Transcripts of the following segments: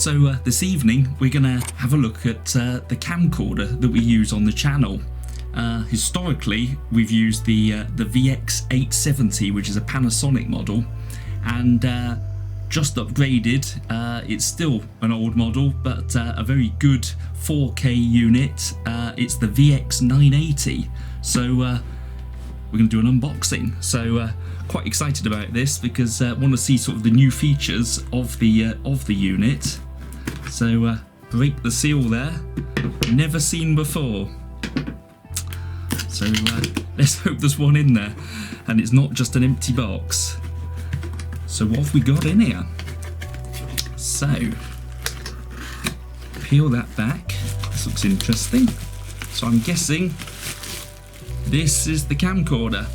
So this evening we're going to have a look at the camcorder that we use on the channel. Historically we've used the VX980, which is a Panasonic model, and just upgraded. It's still an old model, but a very good 4K unit. It's the VX980. So we're going to do an unboxing. So quite excited about this because I want to see sort of the new features of the unit. So break the seal there. Never seen before. So let's hope there's one in there and it's not just an empty box. So what have we got in here? So peel that back. This looks interesting. So I'm guessing this is the camcorder,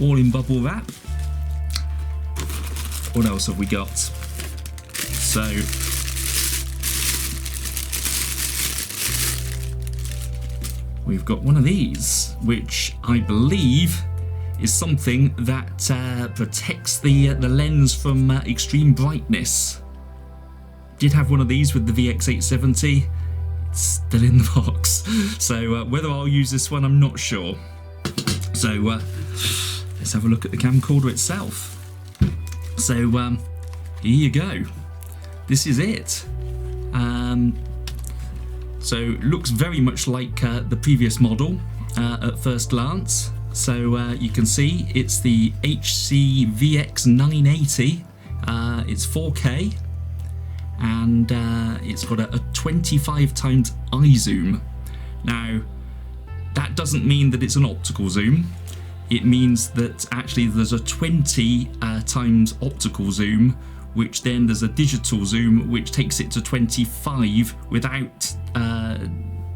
all in bubble wrap. What else have we got? So we've got one of these, which I believe is something that protects the lens from extreme brightness. Did have one of these with the VX870. It's still in the box. So whether I'll use this one, I'm not sure. So let's have a look at the camcorder itself. So here you go. This is it. So it looks very much like the previous model at first glance. So you can see it's the HC-VX980. It's 4K, and it's got a 25 times eye zoom. Now that doesn't mean that it's an optical zoom. It means that actually there's a 20 times optical zoom, which then there's a digital zoom which takes it to 25 without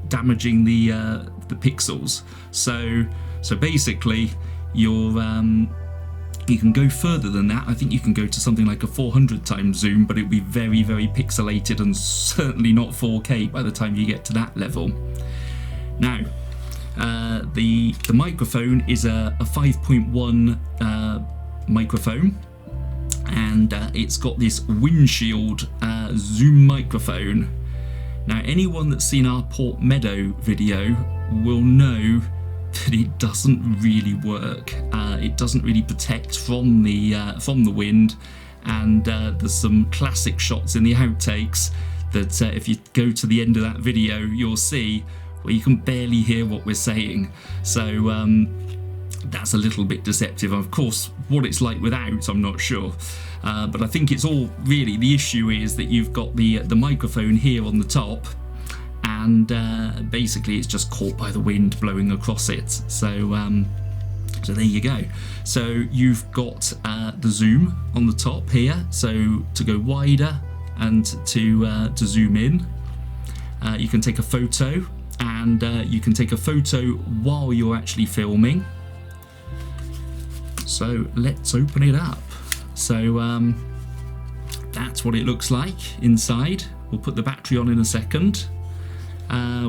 damaging the pixels. So basically you can go further than that. I think you can go to something like a 400 times zoom, but it would be very, very pixelated and certainly not 4K by the time you get to that level. Now the microphone is a 5.1 microphone, and it's got this windshield zoom microphone. Now anyone that's seen our Port Meadow video will know that it doesn't really work. It doesn't really protect from the wind, and there's some classic shots in the outtakes that if you go to the end of that video you'll see where you can barely hear what we're saying. So that's a little bit deceptive. Of course, what it's like without, I'm not sure. But I think it's all really, the issue is that you've got the microphone here on the top, and basically it's just caught by the wind blowing across it. So so there you go. So you've got the zoom on the top here, so to go wider and to zoom in. You can take a photo, and you can take a photo while you're actually filming. So let's open it up. So that's what it looks like inside. We'll put the battery on in a second.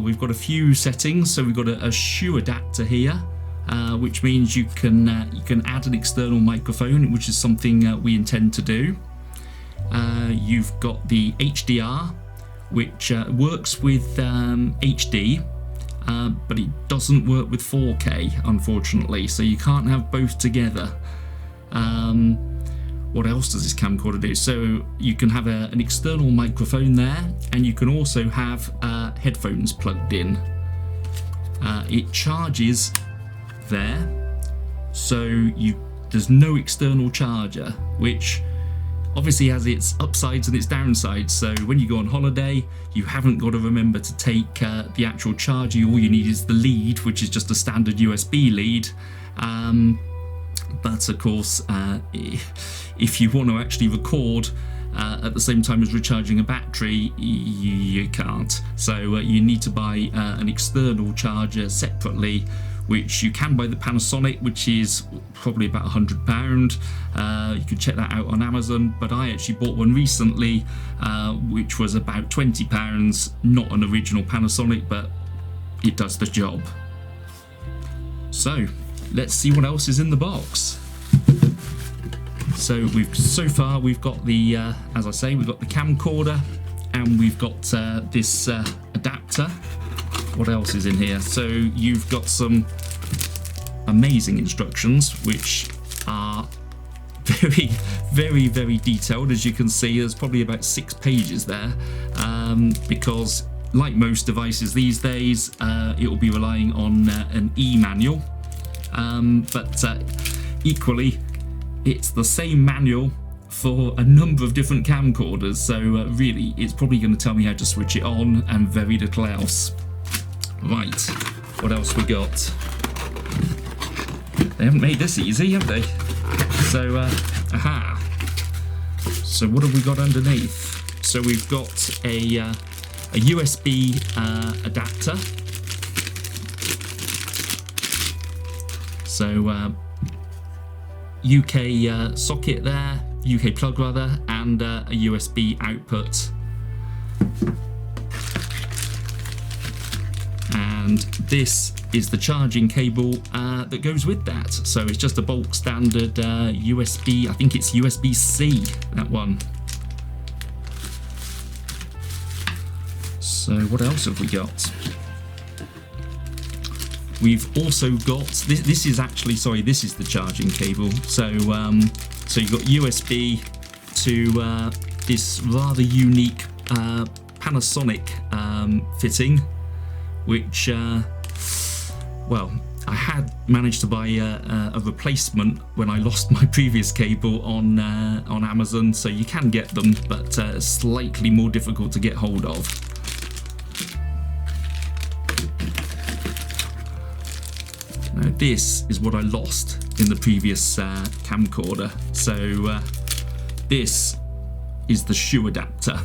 We've got a few settings. So we've got a shoe adapter here, which means you can add an external microphone, which is something we intend to do. You've got the HDR, which works with HD, but it doesn't work with 4K, unfortunately, so you can't have both together. What else does this camcorder do? So you can have an external microphone there, and you can also have headphones plugged in. It charges there, so there's no external charger, which obviously has its upsides and its downsides. So when you go on holiday, you haven't got to remember to take the actual charger. All you need is the lead, which is just a standard USB lead. But of course, if you want to actually record at the same time as recharging a battery, you can't. So you need to buy an external charger separately, which you can buy the Panasonic, which is probably about £100. You can check that out on Amazon, but I actually bought one recently, which was about £20. Not an original Panasonic, but it does the job. So let's see what else is in the box. So so far we've got the, as I say, we've got the camcorder, and we've got this adapter. What else is in here? So you've got some amazing instructions, which are very detailed. As you can see, there's probably about 6 pages there, because like most devices these days, it will be relying on an e-manual, but equally it's the same manual for a number of different camcorders, so really it's probably going to tell me how to switch it on and very little else. Right, what else we got? They haven't made this easy, have they? So, aha. So what have we got underneath? So we've got a USB adapter. So UK socket there, UK plug rather, and a USB output. And this is the charging cable that goes with that. So it's just a bulk standard USB, I think it's USB-C, that one. So what else have we got? We've also got, this is actually, sorry, this is the charging cable. So so you've got USB to this rather unique Panasonic fitting, which, well, I had managed to buy a replacement when I lost my previous cable on Amazon, so you can get them, but slightly more difficult to get hold of. Now this is what I lost in the previous camcorder. So this is the shoe adapter.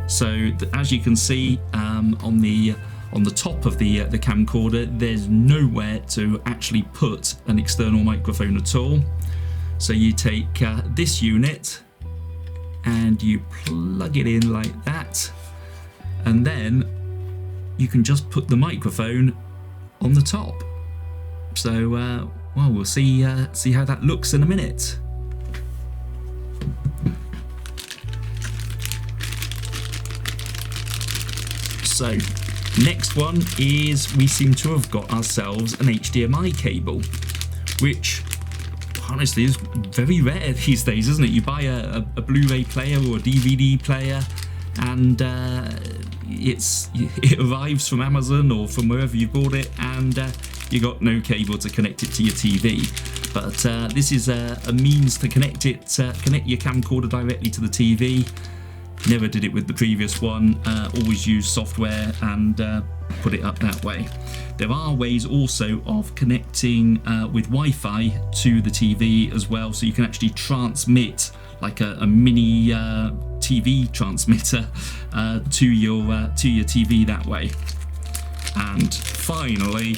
So as you can see on the top of the camcorder, there's nowhere to actually put an external microphone at all. So you take this unit and you plug it in like that, and then you can just put the microphone on the top. So well, we'll see how that looks in a minute. So next one is, we seem to have got ourselves an HDMI cable, which honestly is very rare these days, isn't it? You buy a Blu-ray player or a DVD player, and it arrives from Amazon or from wherever you bought it, and you got no cable to connect it to your TV. But this is a means to connect your camcorder directly to the TV. Never did it with the previous one, always used software and put it up that way. There are ways also of connecting with Wi-Fi to the TV as well, so you can actually transmit like a mini TV transmitter to your TV that way. And finally,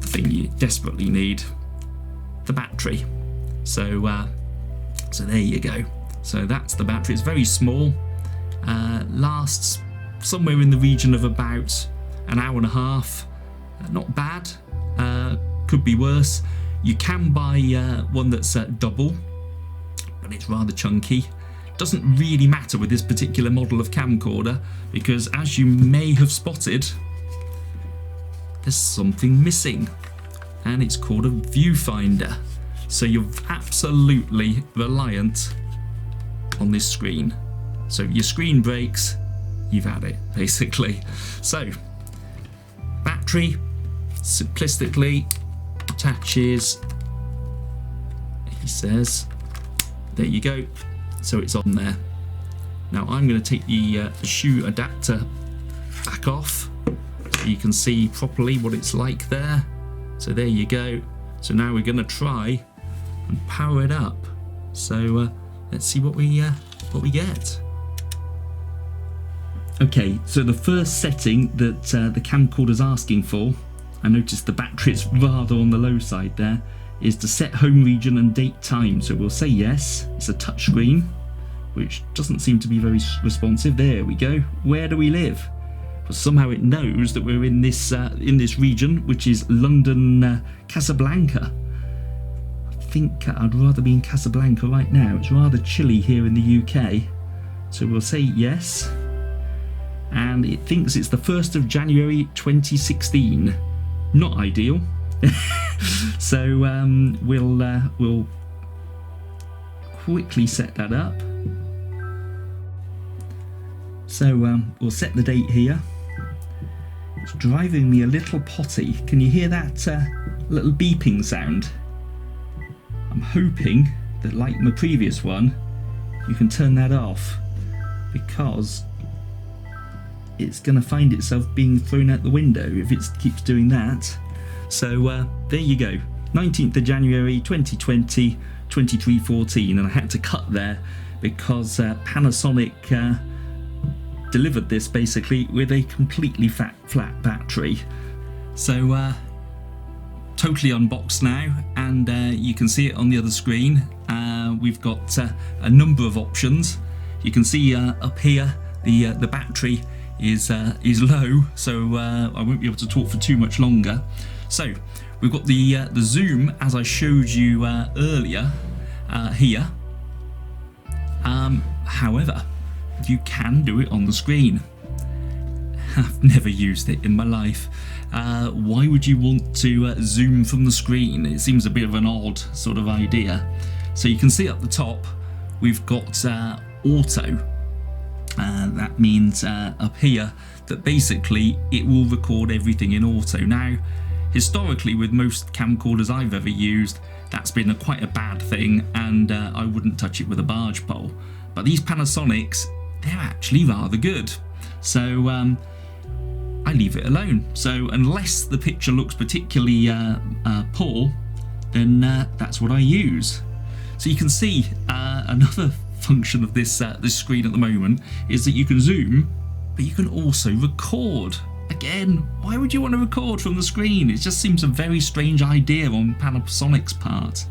the thing you desperately need, the battery. So there you go. So that's the battery. It's very small, lasts somewhere in the region of about an hour and a half. Not bad, could be worse. You can buy one that's double, but it's rather chunky. Doesn't really matter with this particular model of camcorder, because as you may have spotted, there's something missing, and it's called a viewfinder. So you're absolutely reliant on this screen. So if your screen breaks, you've had it, basically. So battery simplistically attaches, he says, there you go. So it's on there. Now I'm going to take the shoe adapter back off so you can see properly what it's like there. So there you go. So now we're going to try and power it up. So let's see what we get. Okay, so the first setting that the camcorder's asking for, I noticed the battery's rather on the low side there, is to set home region and date time. So we'll say yes. It's a touch screen, which doesn't seem to be very responsive. There we go. Where do we live? But somehow it knows that we're in this region, which is London, Casablanca. I think I'd rather be in Casablanca right now. It's rather chilly here in the UK. So we'll say yes. And it thinks it's the 1st of January 2016. Not ideal. So we'll quickly set that up. So we'll set the date here. It's driving me a little potty. Can you hear that little beeping sound? I'm hoping that, like my previous one, you can turn that off, because it's going to find itself being thrown out the window if it keeps doing that. So there you go, 19th of January 2020, 23:14, and I had to cut there because Panasonic delivered this basically with a completely flat battery. So totally unboxed now, and you can see it on the other screen. We've got a number of options. You can see up here the battery is low, so I won't be able to talk for too much longer. So we've got the zoom, as I showed you earlier, here. However, you can do it on the screen. I've never used it in my life. Why would you want to zoom from the screen? It seems a bit of an odd sort of idea. So you can see up the top we've got auto. That means up here that basically it will record everything in auto. Now, historically, with most camcorders I've ever used, that's been quite a bad thing, and I wouldn't touch it with a barge pole. But these Panasonics, they're actually rather good. So I leave it alone. So unless the picture looks particularly poor, then that's what I use. So you can see another function of this screen at the moment is that you can zoom, but you can also record. Again, why would you want to record from the screen? It just seems a very strange idea on Panasonic's part.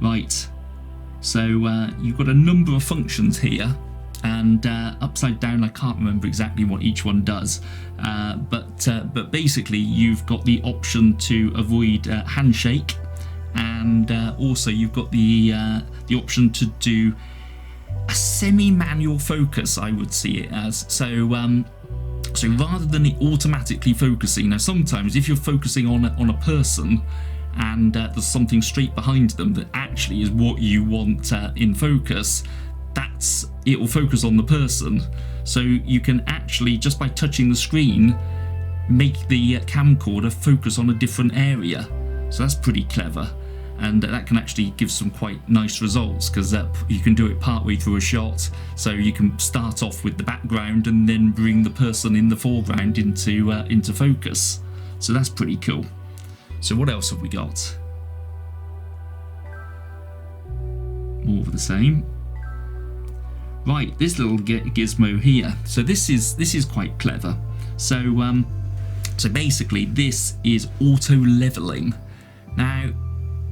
Right, so you've got a number of functions here, and upside down I can't remember exactly what each one does, but basically you've got the option to avoid handshake, and also you've got the option to do a semi-manual focus, I would see it as. So so rather than it automatically focusing, now sometimes if you're focusing on a person and there's something straight behind them that actually is what you want in focus, it will focus on the person. So you can actually, just by touching the screen, make the camcorder focus on a different area. So that's pretty clever, and that can actually give some quite nice results, because you can do it partway through a shot. So you can start off with the background and then bring the person in the foreground into focus. So that's pretty cool. So what else have we got? More of the same. Right, this little gizmo here. So this is quite clever. So so basically this is auto leveling. Now,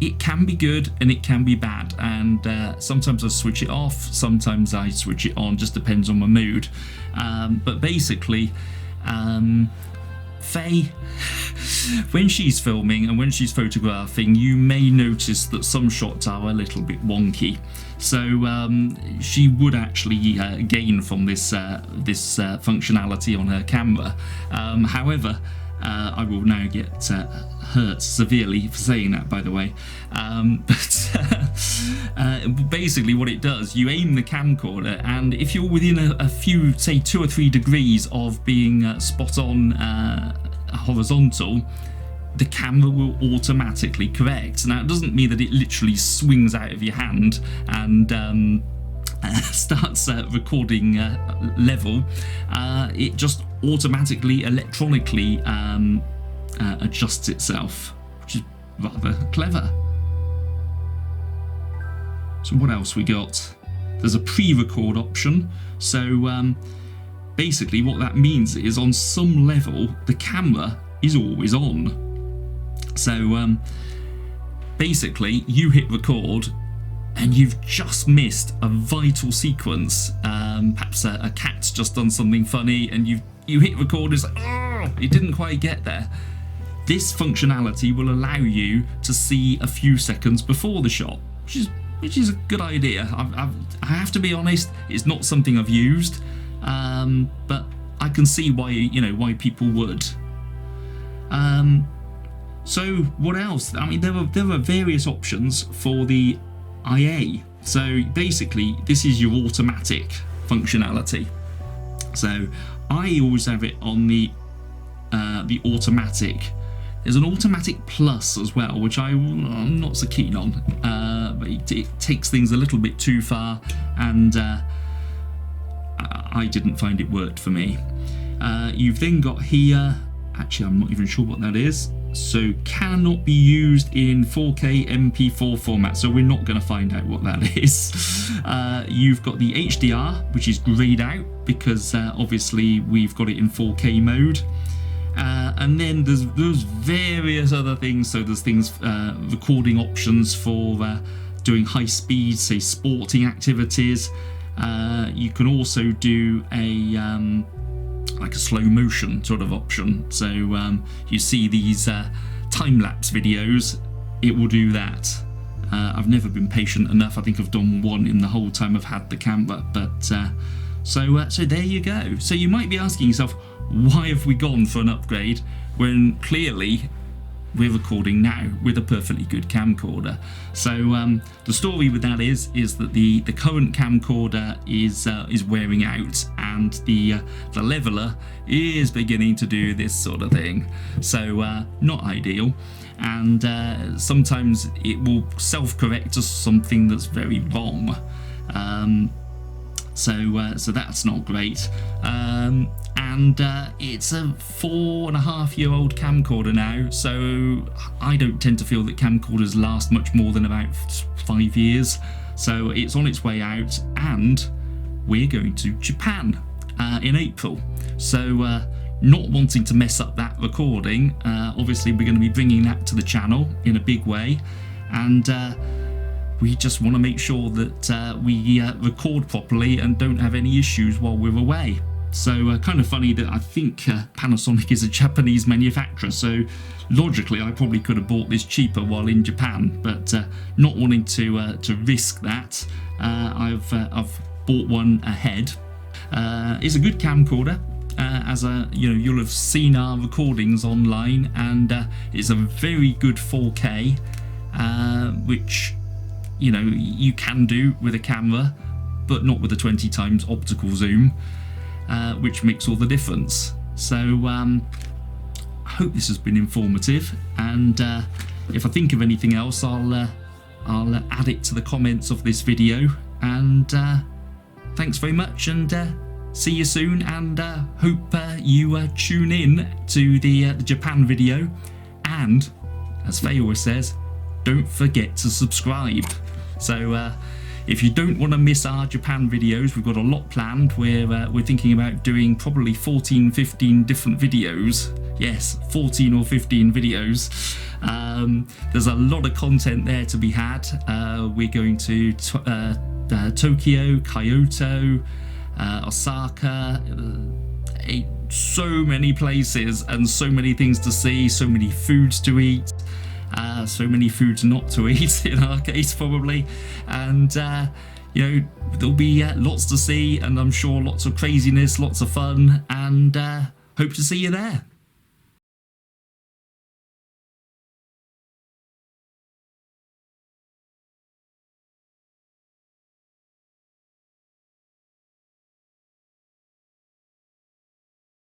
it can be good and it can be bad, and sometimes I switch it off, sometimes I switch it on, just depends on my mood. But basically, Faye, when she's filming and when she's photographing, you may notice that some shots are a little bit wonky. So she would actually gain from this functionality on her camera. However, I will now get hurt severely for saying that, by the way. But basically what it does, you aim the camcorder, and if you're within a few, say 2 or 3 degrees of being spot on horizontal, the camera will automatically correct. Now, it doesn't mean that it literally swings out of your hand and starts recording level. It just automatically, electronically adjusts itself, which is rather clever. So what else we got? There's a pre-record option. So basically what that means is, on some level, the camera is always on. So basically you hit record and you've just missed a vital sequence. Perhaps a cat's just done something funny and you hit record, and it's like, oh, it didn't quite get there. this functionality will allow you to see a few seconds before the shot, which is a good idea. I have to be honest, it's not something I've used, but I can see why people would. So what else? I mean, there were various options for the IA. So basically, this is your automatic functionality. So I always have it on the automatic. There's an automatic plus as well, which I'm not so keen on, but it takes things a little bit too far, and I didn't find it worked for me. You've then got here, actually I'm not even sure what that is, so cannot be used in 4K MP4 format, so we're not going to find out what that is. You've got the HDR, which is grayed out because obviously we've got it in 4K mode. And then there's various other things. So there's things, recording options for doing high speed, say sporting activities. You can also do like a slow motion sort of option. So you see these time-lapse videos, it will do that. I've never been patient enough. I think I've done one in the whole time I've had the camera, but so there you go. So you might be asking yourself, why have we gone for an upgrade when clearly we're recording now with a perfectly good camcorder? So the story with that is that the current camcorder is wearing out, and the leveler is beginning to do this sort of thing. So not ideal, and sometimes it will self-correct to something that's very wrong. So that's not great. And it's a 4.5-year-old camcorder now, so I don't tend to feel that camcorders last much more than about 5 years. So it's on its way out, and we're going to Japan in April. So not wanting to mess up that recording, obviously we're going to be bringing that to the channel in a big way, and we just want to make sure that we record properly and don't have any issues while we're away. So kind of funny that I think Panasonic is a Japanese manufacturer, so logically I probably could have bought this cheaper while in Japan, but not wanting to risk that, I've bought one ahead. It's a good camcorder, as you'll have seen our recordings online, and it's a very good 4K, which you can do with a camera, but not with a 20 times optical zoom. Which makes all the difference. So I hope this has been informative, and if I think of anything else, I'll add it to the comments of this video. And thanks very much, and see you soon, and hope you tune in to the Japan video. And as Faye always says, don't forget to subscribe. So if you don't want to miss our Japan videos, we've got a lot planned. We're thinking about doing probably 14-15 different videos. Yes, 14 or 15 videos. There's a lot of content there to be had. We're going to Tokyo, Kyoto, Osaka, so many places and so many things to see, so many foods to eat. So many foods not to eat in our case probably, and there'll be lots to see, and I'm sure lots of craziness, lots of fun, and hope to see you there.